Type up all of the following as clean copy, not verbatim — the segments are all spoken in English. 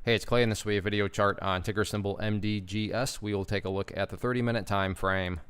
Hey, it's Clay. In this way, a video chart on ticker symbol MDGS. We will take a look at the 30-minute time frame.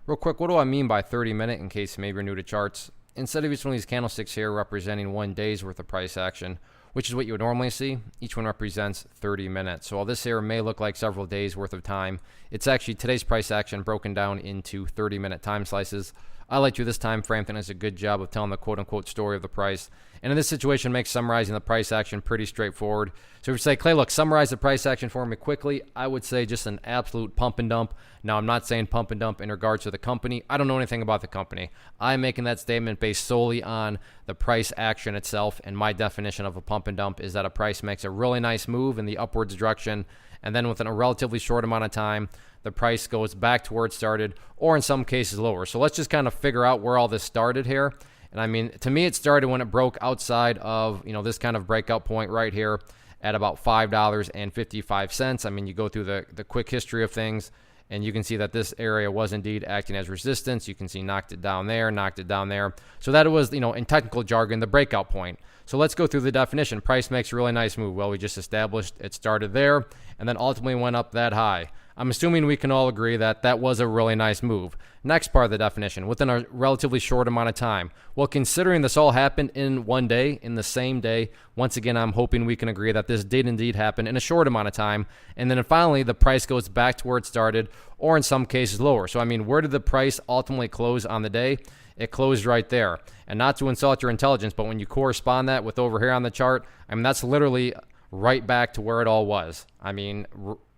Real quick, what do I mean by 30-minute in case maybe you're new to charts? Instead of each one of these candlesticks here representing 1 day's worth of price action, which is what you would normally see, each one represents 30 minutes. So while this here may look like several days worth of time, it's actually today's price action broken down into 30-minute time slices. I like to this time frame that does a good job of telling the quote-unquote story of the price. And in this situation, makes summarizing the price action pretty straightforward. So if you say, Clay, look, summarize the price action for me quickly, I would say just an absolute pump and dump. Now, I'm not saying pump and dump in regards to the company. I don't know anything about the company. I'm making that statement based solely on the price action itself. And my definition of a pump and dump is that a price makes a really nice move in the upwards direction, and then within a relatively short amount of time, the price goes back to where it started, or in some cases lower. So let's just kind of figure out where all this started here. And I mean, to me, it started when it broke outside of, this kind of breakout point right here at about $5.55. I mean, you go through the quick history of things, and you can see that this area was indeed acting as resistance. You can see knocked it down there, knocked it down there. So that was, in technical jargon, the breakout point. So let's go through the definition. Price makes a really nice move. Well, we just established it started there and then ultimately went up that high. I'm assuming we can all agree that that was a really nice move. Next part of the definition, within a relatively short amount of time. Well, considering this all happened in 1 day, in the same day, once again, I'm hoping we can agree that this did indeed happen in a short amount of time. And then finally, the price goes back to where it started, or in some cases lower. So, I mean, where did the price ultimately close on the day? It closed right there. And not to insult your intelligence, but when you correspond that with over here on the chart, I mean, that's literally right back to where it all was. I mean,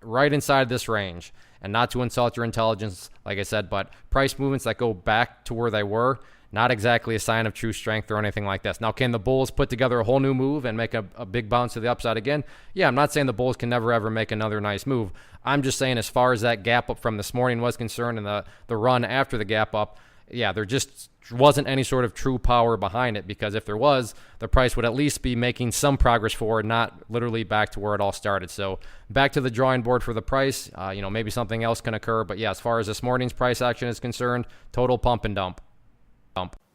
right inside this range. And not to insult your intelligence, like I said, but price movements that go back to where they were, not exactly a sign of true strength or anything like this. Now, can the bulls put together a whole new move and make a big bounce to the upside again? Yeah, I'm not saying the bulls can never, ever make another nice move. I'm just saying as far as that gap up from this morning was concerned and the run after the gap up, yeah, there just wasn't any sort of true power behind it, because if there was, the price would at least be making some progress forward, not literally back to where it all started. So back to the drawing board for the price. Maybe something else can occur. But yeah, as far as this morning's price action is concerned, total pump and dump.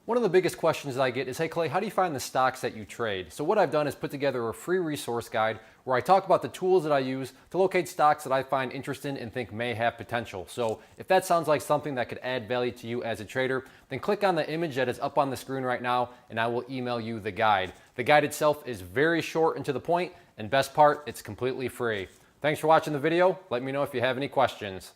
One of the biggest questions that I get is, hey Clay, how do you find the stocks that you trade? So what I've done is put together a free resource guide where I talk about the tools that I use to locate stocks that I find interesting and think may have potential. So if that sounds like something that could add value to you as a trader, then click on the image that is up on the screen right now and I will email you the guide. The guide itself is very short and to the point, and best part, it's completely free. Thanks for watching the video. Let me know if you have any questions.